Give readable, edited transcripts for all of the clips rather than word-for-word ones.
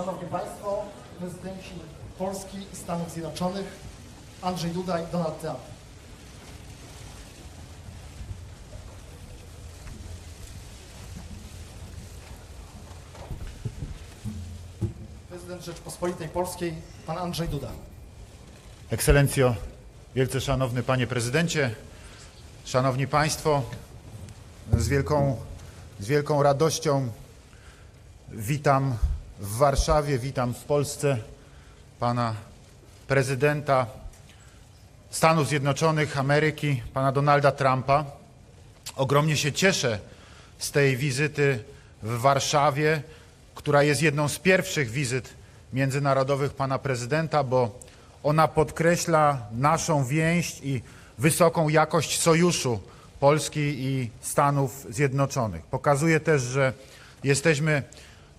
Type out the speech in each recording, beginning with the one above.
Szanowni Państwo, prezydenci Polski i Stanów Zjednoczonych, Andrzej Duda i Donald Trump. Prezydent Rzeczpospolitej Polskiej, pan Andrzej Duda. Ekscelencjo, wielce szanowny panie prezydencie, szanowni państwo, z wielką radością witam w Warszawie, witam w Polsce pana prezydenta Stanów Zjednoczonych Ameryki, pana Donalda Trumpa. Ogromnie się cieszę z tej wizyty w Warszawie, która jest jedną z pierwszych wizyt międzynarodowych pana prezydenta, bo ona podkreśla naszą więź i wysoką jakość sojuszu Polski i Stanów Zjednoczonych. Pokazuje też, że jesteśmy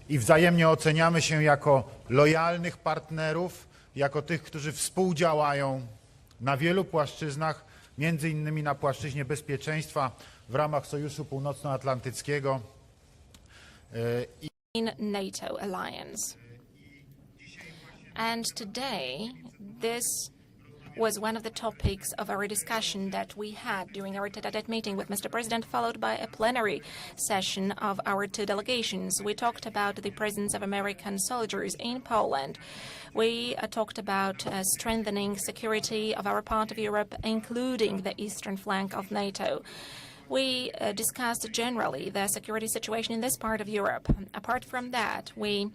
i wzajemnie oceniamy się jako lojalnych partnerów, jako tych, którzy współdziałają na wielu płaszczyznach, między innymi na płaszczyźnie bezpieczeństwa w ramach Sojuszu Północnoatlantyckiego. NATO alliance. And today, this was one of the topics of our discussion that we had during our tete-a-tete meeting with Mr. President, followed by a plenary session of our two delegations. We talked about the presence of American soldiers in Poland. We talked about strengthening security of our part of Europe, including the eastern flank of NATO. We discussed generally the security situation in this part of Europe. Apart from that, we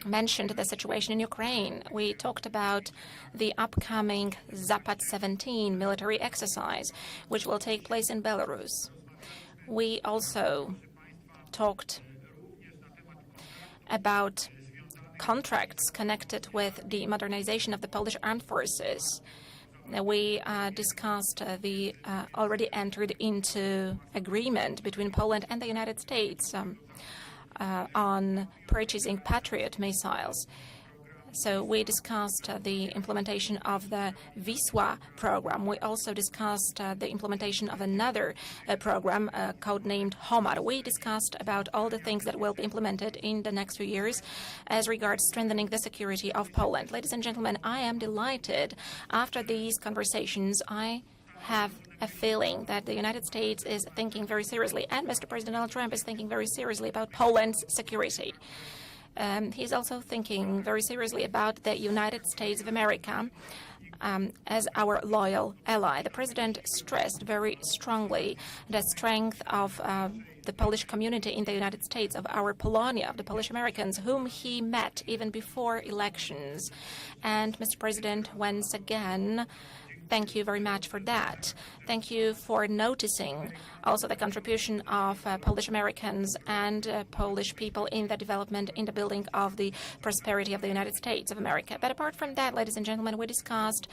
mentioned the situation in Ukraine. We talked about the upcoming Zapad 17 military exercise, which will take place in Belarus. We also talked about contracts connected with the modernization of the Polish armed forces. We discussed the already entered into agreement between Poland and the United States on purchasing Patriot missiles. So we discussed the implementation of the Wisła program. We also discussed the implementation of another program codenamed Homar. We discussed about all the things that will be implemented in the next few years as regards strengthening the security of Poland. Ladies and gentlemen, I am delighted. After these conversations, I have a feeling that the United States is thinking very seriously, and Mr. President Donald Trump is thinking very seriously about Poland's security. He's also thinking very seriously about the United States of America as our loyal ally. The President stressed very strongly the strength of the Polish community in the United States, of our Polonia, of the Polish Americans, whom he met even before elections. And Mr. President, once again, thank you very much for that. Thank you for noticing also the contribution of Polish Americans and Polish people in the development, in the building of the prosperity of the United States of America. But apart from that, ladies and gentlemen, we discussed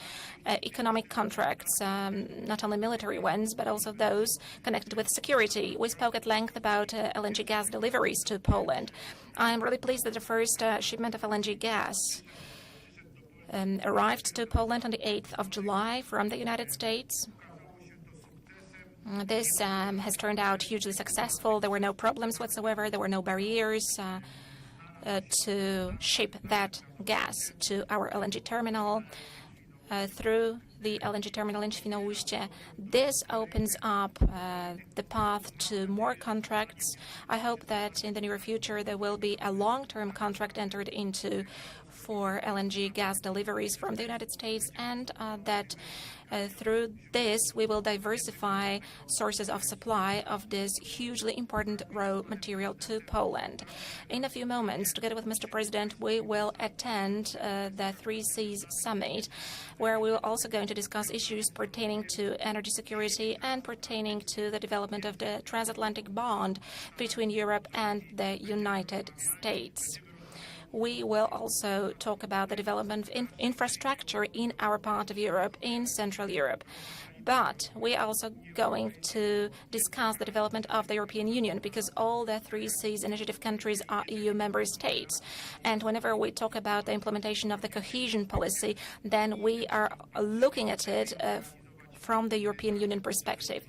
economic contracts, not only military ones, but also those connected with security. We spoke at length about LNG gas deliveries to Poland. I am really pleased that the first shipment of LNG gas arrived to Poland on the 8th of July from the United States. This has turned out hugely successful. There were no problems whatsoever. There were no barriers to ship that gas to our LNG terminal through the LNG terminal in Świnoujście. This opens up the path to more contracts. I hope that in the near future there will be a long-term contract entered into for LNG gas deliveries from the United States, and that through this we will diversify sources of supply of this hugely important raw material to Poland. In a few moments, together with Mr. President, we will attend the Three Seas Summit, where we will also going to discuss issues pertaining to energy security and pertaining to the development of the transatlantic bond between Europe and the United States. We will also talk about the development of infrastructure in our part of Europe, in Central Europe. But we are also going to discuss the development of the European Union, because all the Three Seas Initiative countries are EU member states. And whenever we talk about the implementation of the cohesion policy, then we are looking at it from the European Union perspective.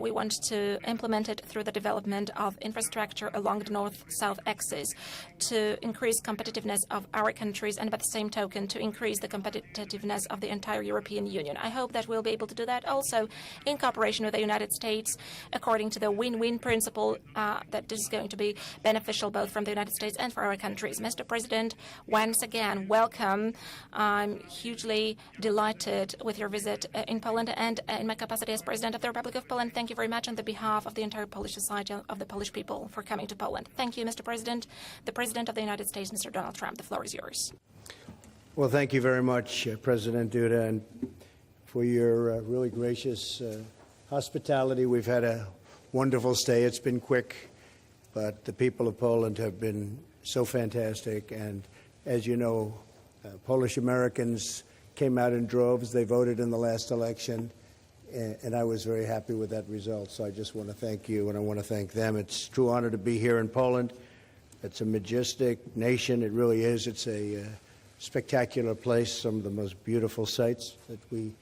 We want to implement it through the development of infrastructure along the north-south axis to increase competitiveness of our countries and by the same token to increase the competitiveness of the entire European Union. I hope that we'll be able to do that also in cooperation with the United States according to the win-win principle that this is going to be beneficial both from the United States and for our countries. Mr. President, once again, welcome. I'm hugely delighted with your visit in Poland and in my capacity as President of the Republic of Poland. Thank you very much on the behalf of the entire Polish society, of the Polish people, for coming to Poland. Thank you, Mr. President. The President of the United States, Mr. Donald Trump, the floor is yours. Well, thank you very much, President Duda, and for your really gracious hospitality. We've had a wonderful stay. It's been quick, but the people of Poland have been so fantastic. And as you know, Polish Americans came out in droves. They voted in the last election, and I was very happy with that result. So I just want to thank you, and I want to thank them. It's a true honor to be here in Poland. It's a majestic nation. It really is. It's a spectacular place, some of the most beautiful sights that we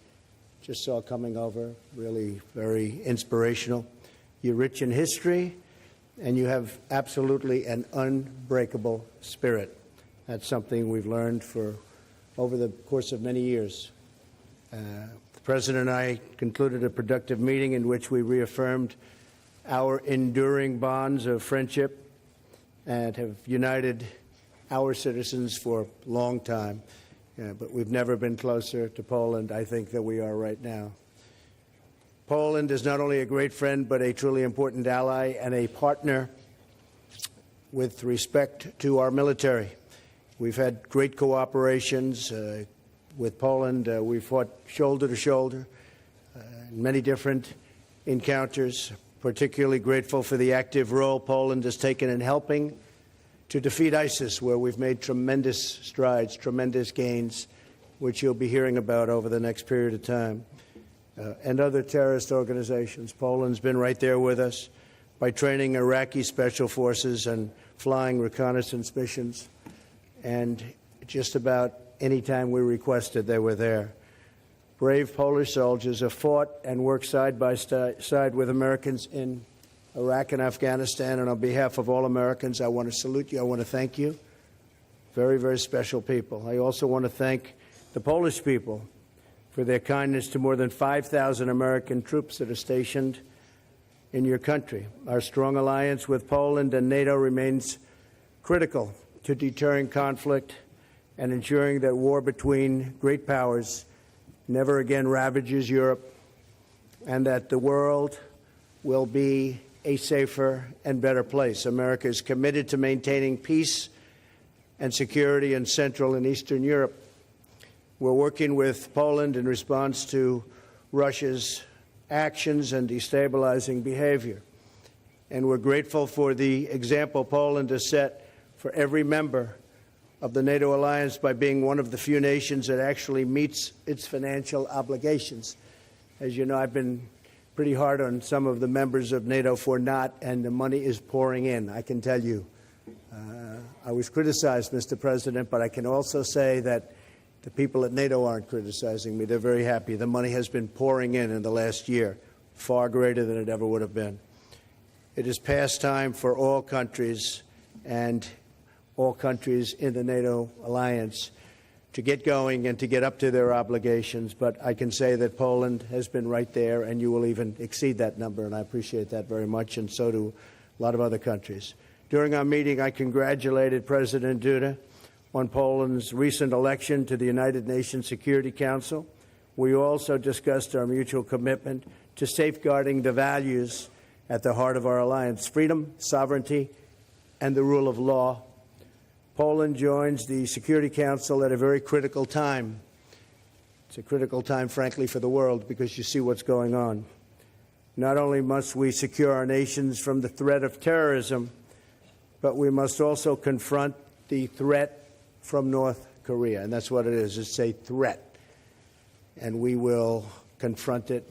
just saw coming over, really very inspirational. You're rich in history, and you have absolutely an unbreakable spirit. That's something we've learned for over the course of many years. The President and I concluded a productive meeting in which we reaffirmed our enduring bonds of friendship and have united our citizens for a long time. But we've never been closer to Poland, I think, than we are right now. Poland is not only a great friend, but a truly important ally and a partner with respect to our military. We've had great cooperations with Poland. We've fought shoulder to shoulder in many different encounters. Particularly grateful for the active role Poland has taken in helping to defeat ISIS, where we've made tremendous strides, tremendous gains, which you'll be hearing about over the next period of time, and other terrorist organizations. Poland's been right there with us by training Iraqi special forces and flying reconnaissance missions, and just about any time we requested, they were there. Brave Polish soldiers have fought and worked side by side with Americans in Iraq and Afghanistan, and on behalf of all Americans, I want to salute you. I want to thank you. Very, very special people. I also want to thank the Polish people for their kindness to more than 5,000 American troops that are stationed in your country. Our strong alliance with Poland and NATO remains critical to deterring conflict and ensuring that war between great powers never again ravages Europe, and that the world will be a safer and better place. America is committed to maintaining peace and security in Central and Eastern Europe. We're working with Poland in response to Russia's actions and destabilizing behavior. And we're grateful for the example Poland has set for every member of the NATO alliance by being one of the few nations that actually meets its financial obligations. As you know, I've been pretty hard on some of the members of NATO for not, and the money is pouring in, I can tell you. I was criticized, Mr. President, but I can also say that the people at NATO aren't criticizing me. They're very happy. The money has been pouring in the last year, far greater than it ever would have been. It is past time for all countries and all countries in the NATO alliance to get going and to get up to their obligations. But I can say that Poland has been right there, and you will even exceed that number, and I appreciate that very much, and so do a lot of other countries. During our meeting, I congratulated President Duda on Poland's recent election to the United Nations Security Council. We also discussed our mutual commitment to safeguarding the values at the heart of our alliance: freedom, sovereignty, and the rule of law. Poland joins the Security Council at a very critical time. It's a critical time, frankly, for the world, because you see what's going on. Not only must we secure our nations from the threat of terrorism, but we must also confront the threat from North Korea. And that's what it is. It's a threat. And we will confront it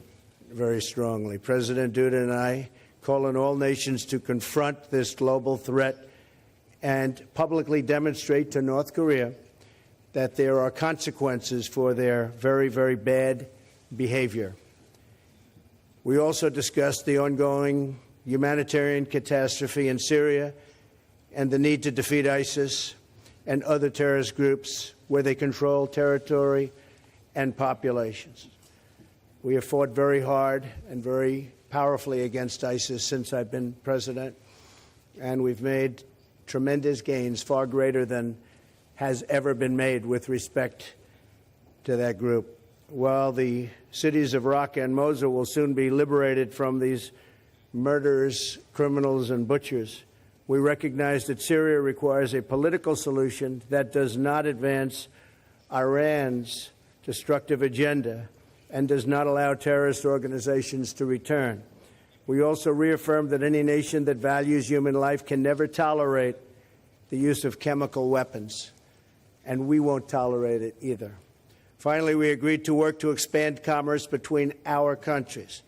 very strongly. President Duda and I call on all nations to confront this global threat and publicly demonstrate to North Korea that there are consequences for their very, very bad behavior. We also discussed the ongoing humanitarian catastrophe in Syria and the need to defeat ISIS and other terrorist groups where they control territory and populations. We have fought very hard and very powerfully against ISIS since I've been president, and we've made tremendous gains, far greater than has ever been made with respect to that group. While the cities of Raqqa and Mosul will soon be liberated from these murderers, criminals, and butchers, we recognize that Syria requires a political solution that does not advance Iran's destructive agenda and does not allow terrorist organizations to return. We also reaffirm that any nation that values human life can never tolerate the use of chemical weapons, and we won't tolerate it either. Finally, we agreed to work to expand commerce between our countries.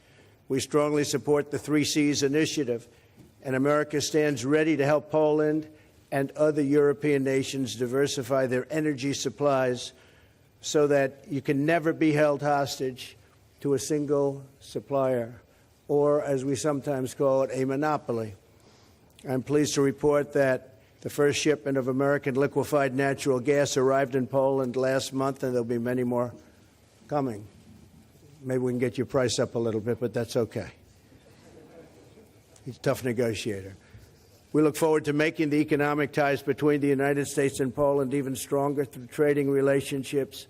We strongly support the 3 Cs initiative, and America stands ready to help Poland and other European nations diversify their energy supplies so that you can never be held hostage to a single supplier, or, as we sometimes call it, a monopoly. I'm pleased to report that the first shipment of American liquefied natural gas arrived in Poland last month, and there'll be many more coming. Maybe we can get your price up a little bit, but that's okay. He's a tough negotiator. We look forward to making the economic ties between the United States and Poland even stronger through trading relationships,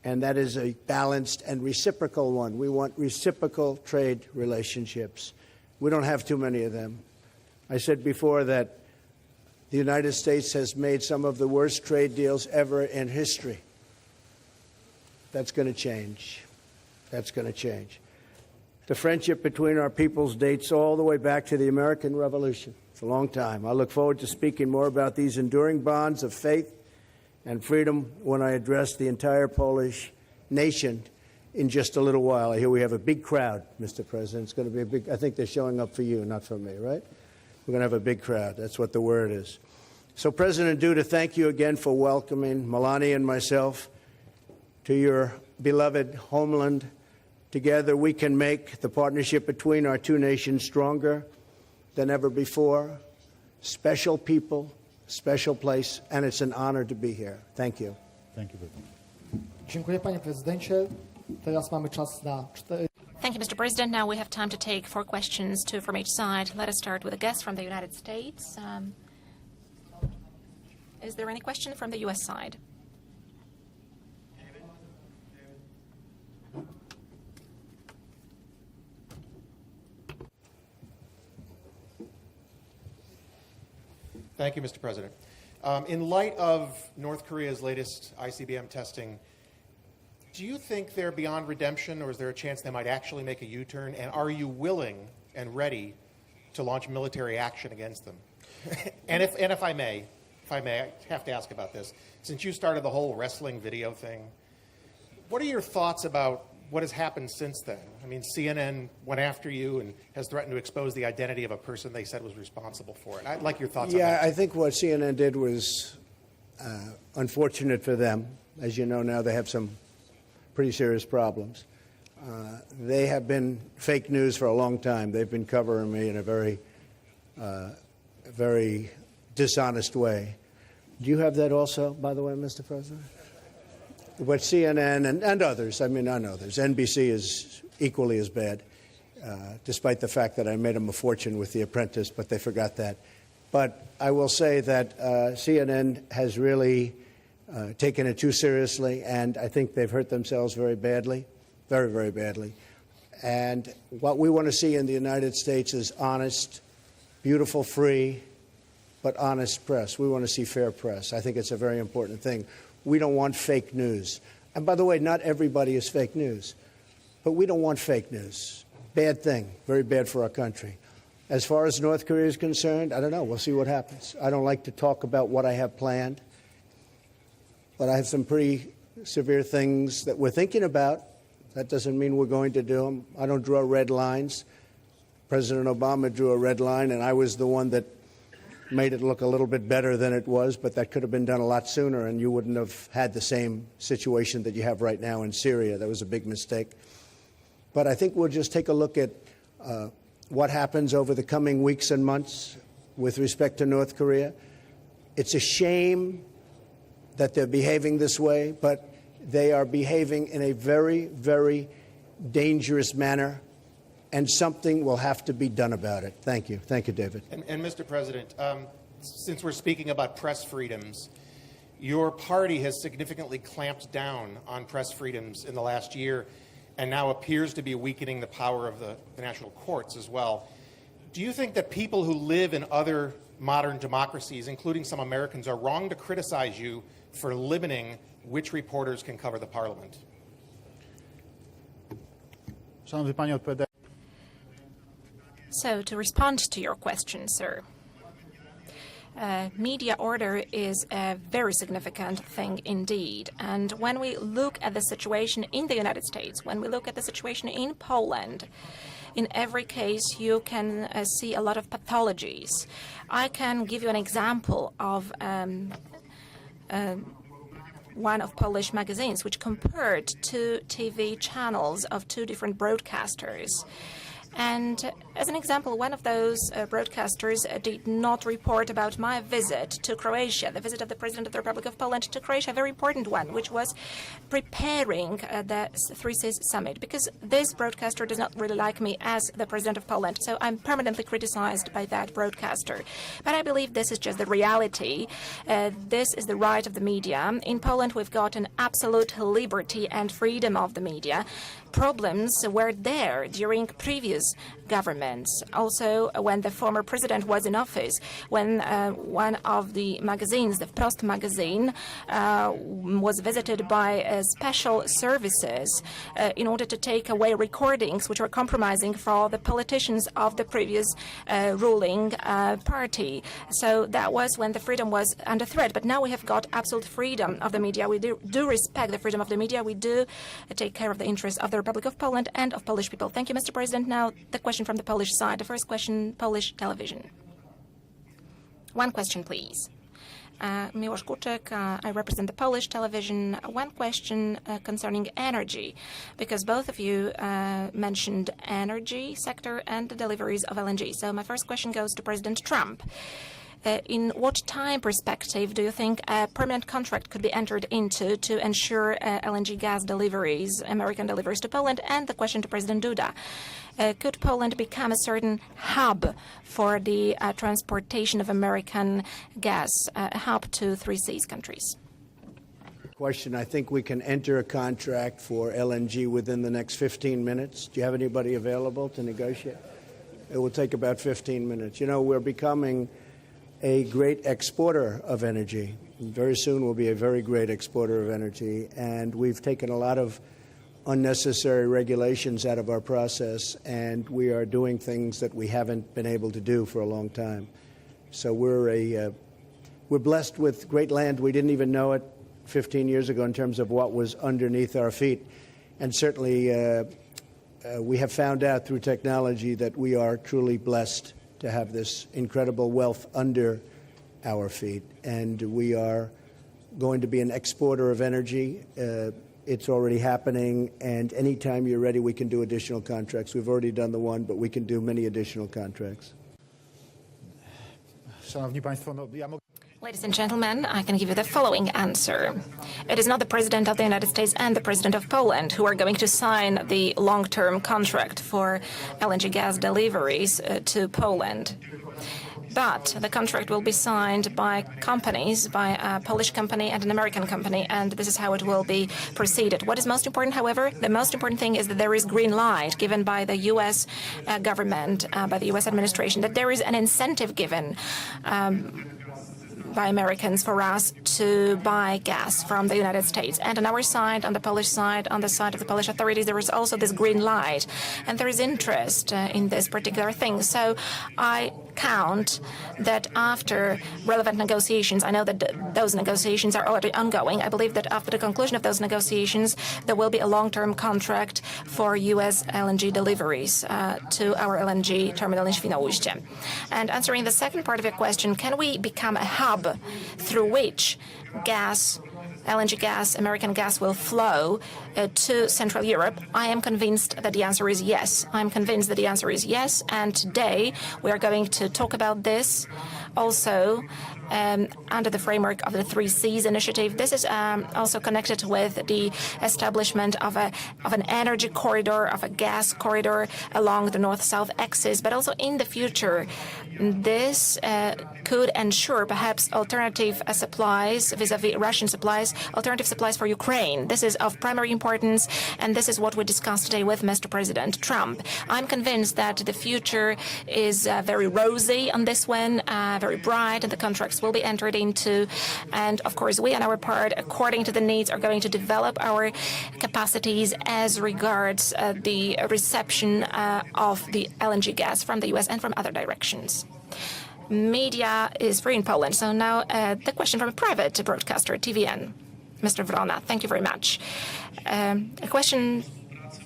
and that is a balanced and reciprocal one. We want reciprocal trade relationships. We don't have too many of them. I said before that the United States has made some of the worst trade deals ever in history. That's going to change. That's going to change. The friendship between our peoples dates all the way back to the American Revolution. It's a long time. I look forward to speaking more about these enduring bonds of faith and freedom when I address the entire Polish nation in just a little while. I hear we have a big crowd, Mr. President. It's going to be a big, I think they're showing up for you, not for me, right? We're going to have a big crowd. That's what the word is. So, President Duda, thank you again for welcoming Melania and myself to your beloved homeland. Together, we can make the partnership between our 2 nations stronger than ever before. Special people, special place, and it's an honor to be here. Thank you. Thank you very much. Dziękuję, panie prezydencie. Teraz mamy czas na 4... Thank you, Mr. President. Now we have time to take 4 questions, 2 from each side. Let us start with a guest from the United States. Is there any question from the U.S. side? Thank you, Mr. President. In light of North Korea's latest ICBM testing, do you think they're beyond redemption, or is there a chance they might actually make a U-turn? And are you willing and ready to launch military action against them? and if I may, I have to ask about this. Since you started the whole wrestling video thing, what are your thoughts about what has happened since then? I mean, CNN went after you and has threatened to expose the identity of a person they said was responsible for it. I'd like your thoughts on that. Yeah, I think what CNN did was unfortunate for them. As you know now, they have some pretty serious problems. They have been fake news for a long time. They've been covering me in a very dishonest way. Do you have that also, by the way, Mr. President? But CNN and others, I mean, I know others. NBC is equally as bad, despite the fact that I made them a fortune with The Apprentice, but they forgot that. But I will say that CNN has really taken it too seriously, and I think they've hurt themselves very badly, very, very badly. And what we want to see in the United States is honest, beautiful, free, but honest press. We want to see fair press. I think it's a very important thing. We don't want fake news. And by the way, not everybody is fake news. But we don't want fake news. Bad thing. Very bad for our country. As far as North Korea is concerned, I don't know. We'll see what happens. I don't like to talk about what I have planned. But I have some pretty severe things that we're thinking about. That doesn't mean we're going to do them. I don't draw red lines. President Obama drew a red line, and I was the one that made it look a little bit better than it was, but that could have been done a lot sooner, and you wouldn't have had the same situation that you have right now in Syria. That was a big mistake. But I think we'll just take a look at what happens over the coming weeks and months with respect to North Korea. It's a shame that they're behaving this way, but they are behaving in a very, very dangerous manner, and something will have to be done about it. Thank you. Thank you, David. And Mr. President, since we're speaking about press freedoms, your party has significantly clamped down on press freedoms in the last year and now appears to be weakening the power of the national courts as well. Do you think that people who live in other modern democracies, including some Americans, are wrong to criticize you for limiting which reporters can cover the parliament? Szanowny Panie, odpowiadając. So, to respond to your question, sir, media order is a very significant thing indeed. And when we look at the situation in the United States, when we look at the situation in Poland, in every case you can see a lot of pathologies. I can give you an example of one of Polish magazines which compared two TV channels of two different broadcasters. And as an example, one of those broadcasters did not report about my visit to Croatia, the visit of the President of the Republic of Poland to Croatia, a very important one, which was preparing the Three Seas Summit, because this broadcaster does not really like me as the President of Poland, so I'm permanently criticized by that broadcaster. But I believe this is just the reality. This is the right of the media. In Poland, we've got an absolute liberty and freedom of the media. Problems were there during previous governments. Also, when the former president was in office, when one of the magazines, the Wprost magazine, was visited by special services in order to take away recordings which were compromising for the politicians of the previous ruling party. So that was when the freedom was under threat. But now we have got absolute freedom of the media. We do respect the freedom of the media. We do take care of the interests of the Republic of Poland and of Polish people. Thank you, Mr. President. Now the question from the Polish side. The first question, Polish television. One question, please. Miłosz Kuczyk, I represent the Polish television. One question concerning energy, because both of you mentioned energy sector and the deliveries of LNG. So my first question goes to President Trump. In what time perspective do you think a permanent contract could be entered into to ensure LNG gas deliveries, American deliveries to Poland? And the question to President Duda. Could Poland become a certain hub for the transportation of American gas, a hub to Three Seas countries? Question. I think we can enter a contract for LNG within the next 15 minutes. Do you have anybody available to negotiate? It will take about 15 minutes. You know, we're becoming a great exporter of energy. Very soon we'll be a very great exporter of energy, and we've taken a lot of unnecessary regulations out of our process, and we are doing things that we haven't been able to do for a long time. So we're blessed with great land. We didn't even know it 15 years ago in terms of what was underneath our feet, and certainly we have found out through technology that we are truly blessed to have this incredible wealth under our feet. And we are going to be an exporter of energy. It's already happening, and anytime you're ready, we can do additional contracts. We've already done the one, but we can do many additional contracts. Szanowni Państwo, Ladies and gentlemen, I can give you the following answer. It is not the President of the United States and the President of Poland who are going to sign the long-term contract for LNG gas deliveries to Poland. But the contract will be signed by companies, by a Polish company and an American company, and this is how it will be proceeded. What is most important, however, the most important thing is that there is green light given by the U.S. government, by the U.S. administration, that there is an incentive given by Americans for us to buy gas from the United States. And on our side, on the Polish side, on the side of the Polish authorities, there is also this green light, and there is interest in this particular thing. So I count that after relevant negotiations, I know that those negotiations are already ongoing. I believe that after the conclusion of those negotiations, there will be a long-term contract for U.S. LNG deliveries to our LNG terminal in Świnoujście. And answering the second part of your question, can we become a hub through which gas LNG gas, American gas, will flow to Central Europe? I am convinced that the answer is yes. I'm convinced that the answer is yes, and today we are going to talk about this also under the framework of the 3Cs initiative. This is also connected with the establishment of an energy corridor, of a gas corridor along the north-south axis, but also in the future, this could ensure perhaps alternative supplies vis-à-vis Russian supplies, alternative supplies for Ukraine. This is of primary importance, and this is what we discussed today with Mr. President Trump. I'm convinced that the future is very rosy on this one, very bright, and the contracts will be entered into. And of course, we on our part, according to the needs, are going to develop our capacities as regards the reception of the LNG gas from the US and from other directions. Media is free in Poland. So now the question from a private broadcaster, TVN. Mr. Wrona, thank you very much. A question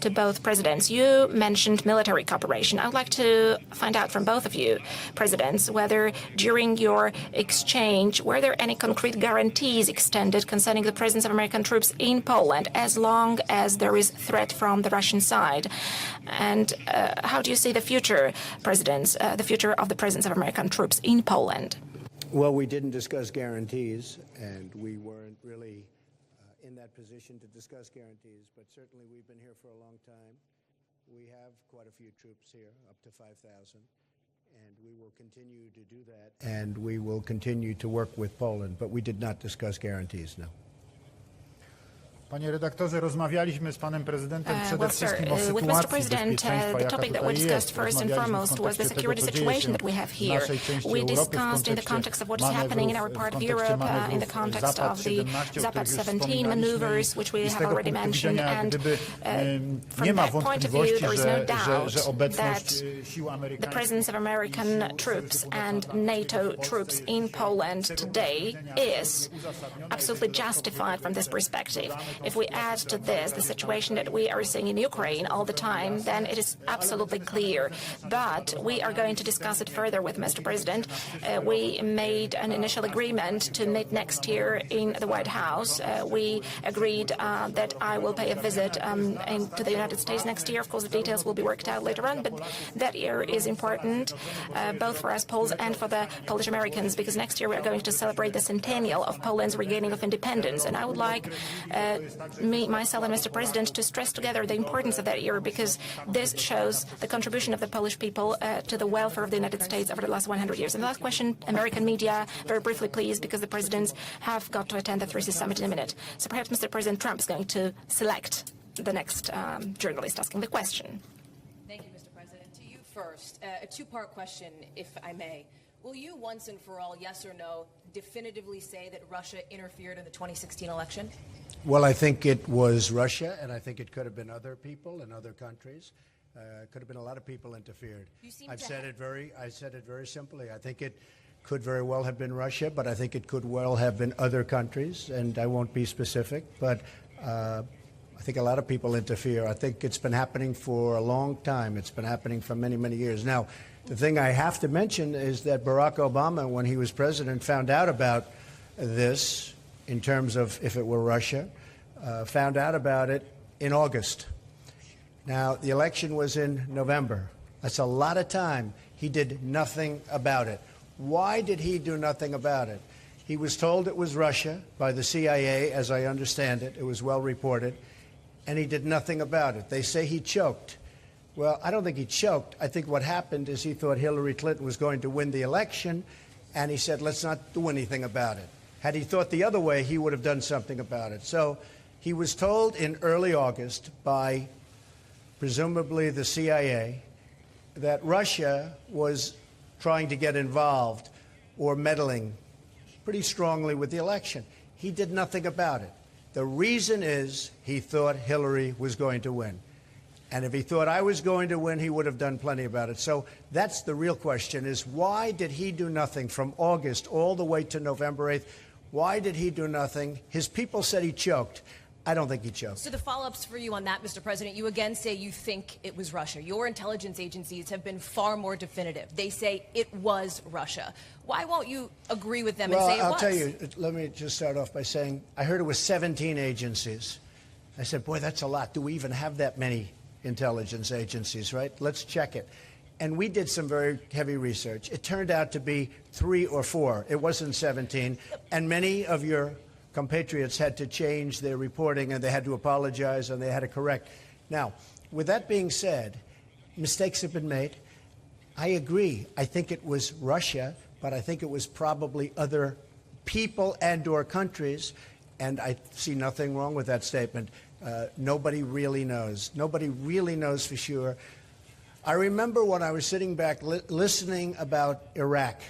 to both presidents. You mentioned military cooperation. I would like to find out from both of you, presidents, whether during your exchange, were there any concrete guarantees extended concerning the presence of American troops in Poland as long as there is threat from the Russian side? And how do you see the future, presidents, the future of the presence of American troops in Poland? Well, we didn't discuss guarantees, and we weren't really in that position to discuss guarantees, but certainly we've been here for a long time. We have quite a few troops here, up to 5,000, and we will continue to do that, and we will continue to work with Poland, but we did not discuss guarantees, no. Panie redaktorze, rozmawialiśmy z panem prezydentem przede Well, wszystkim sir, o with Mr. sytuacji President, bezpieczeństwa, the jaka topic that we tutaj discussed jest. first and Rozmawialiśmy w foremost was the kontekście tego, security co dzieje situation się that we have w here. naszej części We Europy, w discussed in the kontekście context of what is happening in our manewrów, part w of kontekście Europe, in the manewrów context Zapad of the 17, o Zapad których już 17 maneuvers, which we I z have tego already punktu mentioned. widzenia, And gdyby from nie ma that point of view, wątpliwości, there is no doubt że obecność that sił the amerykańskich presence of American troops and NATO troops in Poland today is absolutely justified from this perspective. If we add to this the situation that we are seeing in Ukraine all the time, then it is absolutely clear. But we are going to discuss it further with Mr. President. We made an initial agreement to meet next year in the White House. We agreed that I will pay a visit to the United States next year. Of course, the details will be worked out later on, but that year is important both for us Poles and for the Polish Americans, because next year we are going to celebrate the centennial of Poland's regaining of independence. And I would like myself and Mr. President to stress together the importance of that year, because this shows the contribution of the Polish people to the welfare of the United States over the last 100 years. And the last question, American media, very briefly, please, because the presidents have got to attend the 3C summit in a minute. So perhaps Mr. President Trump is going to select the next journalist asking the question. Thank you, Mr. President. To you first, a two-part question, if I may. Will you once and for all, yes or no, definitively say that Russia interfered in the 2016 election? Well, I think it was Russia, and I think it could have been other people and other countries. Could have been a lot of people interfered. I said it very simply. I think it could very well have been Russia, but I think it could well have been other countries, and I won't be specific, but I think a lot of people interfere. I think it's been happening for a long time. It's been happening for many, many years. Now, the thing I have to mention is that Barack Obama, when he was president, found out about this in terms of if it were Russia, found out about it in August. Now, the election was in November. That's a lot of time. He did nothing about it. Why did he do nothing about it? He was told it was Russia by the CIA, as I understand it. It was well reported. And he did nothing about it. They say he choked. Well, I don't think he choked. I think what happened is he thought Hillary Clinton was going to win the election, and he said, let's not do anything about it. Had he thought the other way, he would have done something about it. So he was told in early August by presumably the CIA that Russia was trying to get involved or meddling pretty strongly with the election. He did nothing about it. The reason is he thought Hillary was going to win. And if he thought I was going to win, he would have done plenty about it. So that's the real question, is why did he do nothing from August all the way to November 8th? Why did he do nothing? His people said he choked. I don't think he choked. So the follow-ups for you on that, Mr. President, you again say you think it was Russia. Your intelligence agencies have been far more definitive. They say it was Russia. Why won't you agree with them and say it was? I'll tell you, let me just start off by saying, I heard it was 17 agencies. I said, boy, that's a lot. Do we even have that many intelligence agencies, right? Let's check it. And we did some very heavy research. It turned out to be 3 or 4. It wasn't 17. And many of your compatriots had to change their reporting, and they had to apologize, and they had to correct. Now, with that being said, mistakes have been made. I agree. I think it was Russia, but I think it was probably other people and or countries, and I see nothing wrong with that statement. Nobody really knows. Nobody really knows for sure. I remember when I was sitting back listening about Iraq,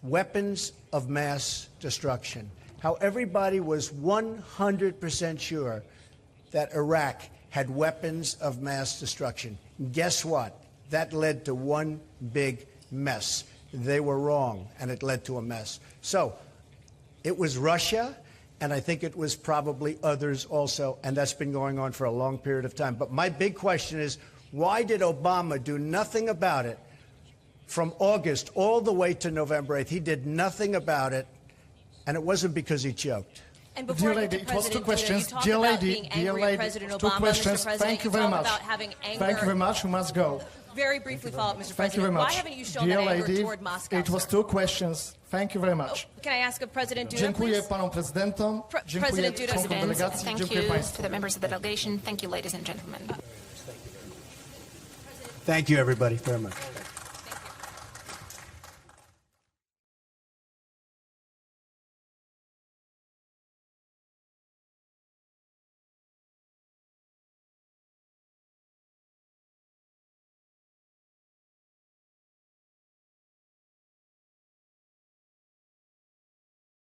weapons of mass destruction, how everybody was 100% sure that Iraq had weapons of mass destruction. Guess what? That led to one big mess. They were wrong, and it led to a mess. So it was Russia, and I think it was probably others also, and that's been going on for a long period of time. But my big question is, why did Obama do nothing about it from August all the way to November 8th? He did nothing about it, and it wasn't because he choked. And before Dear I get lady, to it was two President Duda, questions. you talk Dear about lady, being angry at President two Obama, questions. Mr. President. Thank you very talk much. about having anger. Thank you very much. You must go. Very briefly follow up, Mr. Thank you President. very much. Why haven't you shown Dear that anger lady, toward Moscow? it was sir? 2 questions. Thank you very much. Can I ask a President Duda, Dziękuję please? panom prezydentom, dziękuję President Duda. członkom President, delegacji, thank dziękuję you państwu. to the members of the delegation. Thank you, ladies and gentlemen. Thank you, everybody, very much.